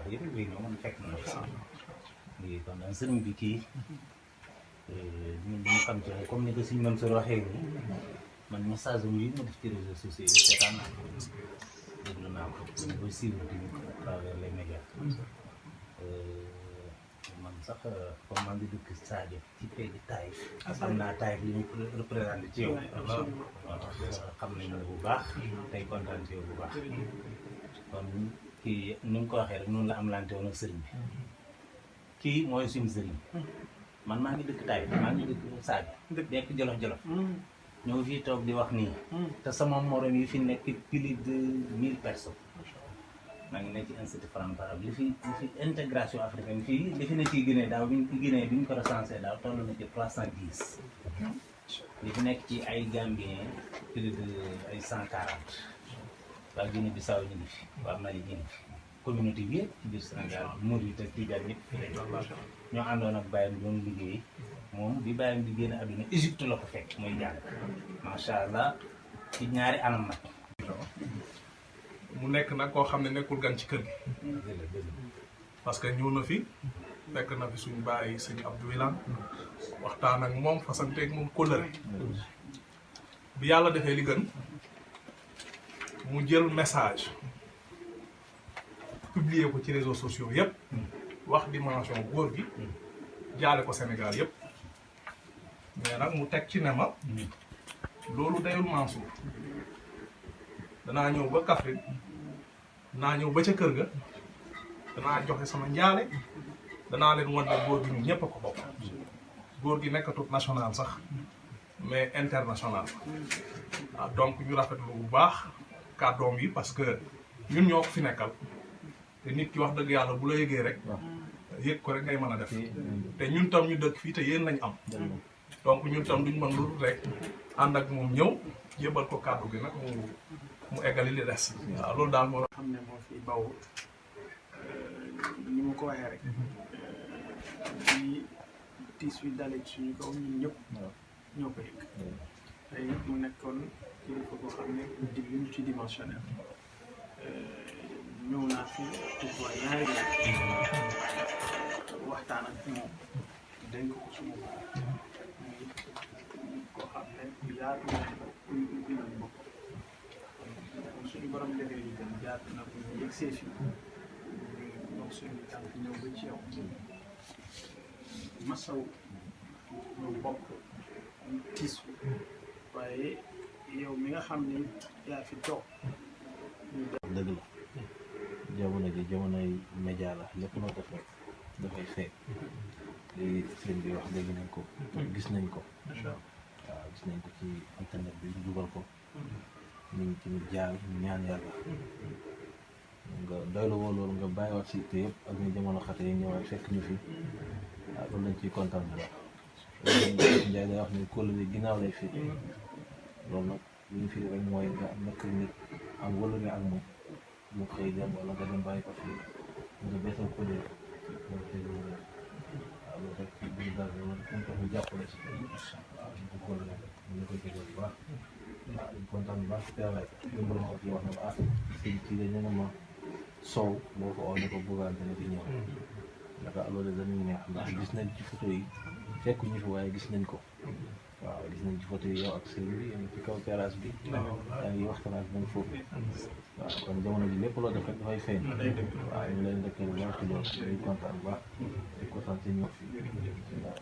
wax yëpp bii ñoom man fekk na si lii kon daal sëriñ bi kii ñun dañu xam ci comme ni ko suñu mën sa waxee nii man message am yi ma def ci réseaux sociaux yi seetaan naa ko déglu naa ko dañu koy suivre tamit à travers les médias man sax comme man di dëkk Sadio ci pegg Taïf xam naa Taïf li ñu représenté ci yow xam nañu bu baax tey kontaan ci yow bu baax kon kii ni mu ko waxee rek noonu la am lante woon ak sëriñ bi kii mooy suñu sëriñ man maa ngi dëkk Taïf maa ngi dëkk Sadio nekk Jolof ñëw fii toog di wax nii te sama morom yi fi nekk plus de 1000 personnes maa ngi nekk ci institut franc-arabe li fi intégration africaine fii li fi ne ci Guinée daaw bi ñu ko recensé daaw toll na ci 310 li fi nekk ci ay Gambien plus de ay 140 waa Guinée Bissau ñu ngi fi waa Mali ñu ngi fi communauté bi yëpp ci biir Sénégal Mouride ak Tidjane yëpp fi ñoo àndoon ak Baye doon liggéey moom bi Baye di génn àdduna Égypte la ko fekk muy jàng macha allah ci ñaari anam nag. mu nekk nag koo xam ne nekkul gan ci kër gi parce que ñëw na fi fekk na fi suñu baay sëñ Abdou Wilane waxtaan ak moom fasanteeg moom kóllëre bi yàlla defee li gën mu jël message publier ko ci réseaux sociaux yépp wax dimension góor gi jaale ko Sénégal yépp mais nag mu teg ci ne ma loolu dayul Mansour danaa ñëw ba Kaffrine danaa ñëw ba ca kër ga danaa joxe sama njaale danaa leen wan ne góor gi ñun ñëpp a ko bokk góor gi nekkatut national sax mais international ah donc ñu rafetlu bu baax kàddoom yi parce que ñun ñoo ko fi nekkal te nit ki wax dëgg yàlla bu la yëgee rek yëg ko rek ngay mën a def te ñun tam ñu dëkk fii te yéen lañ am donc ñun tam duñ mën lu rek ànd ak moom ñëw jébal ko kàddu gi nag mu eggali li des waaw loolu daal moo xam ne moo fi baw ni ma ko waxee rek di tiis wi dalee ci suñu kaw ñun ñëpp ñoo ko yëg tey mu nekkoon kilifa boo xam ne di multidimensionnel ñëw naa fi toutefois ñaari waxtaan ak moom dénk ko suma bopp muy koo xam ne ku yaatu na kuy ubbi nañ bopp suñu borom defee ñu gën jaatu na ko ñu yegsee fi donc suñu tànk ñëw ba ci yow masaw ñu bokk tiis waaye yow mi nga xam ne yaa fi toog dëgg la jamono ji jamonoy média la lépp loo def rek dafay feeñ li sëriñ bi wax dégg nañ ko gis nañ ko waaw gis nañ ko ci internet bi ñu dugal ko ñu ngi ci jaar ñaan yàlla nga doylu woo loolu nga bàyyiwaat si te yëpp ak ñu jamono xate yi ñëwaat fekk ñu fi waaw loolu lañ ciy kontaan bu baax loolu Njaay day wax ni kóllëre ginnaaw lay fi loolu nag li ñu fi rek mooy nga nekk nit am wëllëre ak moom mu xëy dem wala nga dem bàyyi ko fii nga beesal ko dee nga xëy loolu waaw loolu rek ci biir daal loolu fu mu tax ñu jàppale si waaw ñu ko kóllëre ñu koy jégal bu baax waaw ñu kontaan bu baax si teewaay démb la ma aussi wax na ma sëñ ci de nee na ma sow boo ko oo ne ko Bougane dana fi ñëw naka loolu dañuy neex ndax gis nañ ci photo yi fekk ñu fi waaye gis nañ ko waaw gis nañ ci photo yi yow ak sëriñ bi yéen ci kaw terrasse bi yaa ngi waxtaan ak moom foofu waaw kon jamono ji lépp loo def rek dafay feeñ waaw ñu leen dëkkee bu baax ci loolu dañuy kontaan bu baax di kontaan ci ñëw fii waaw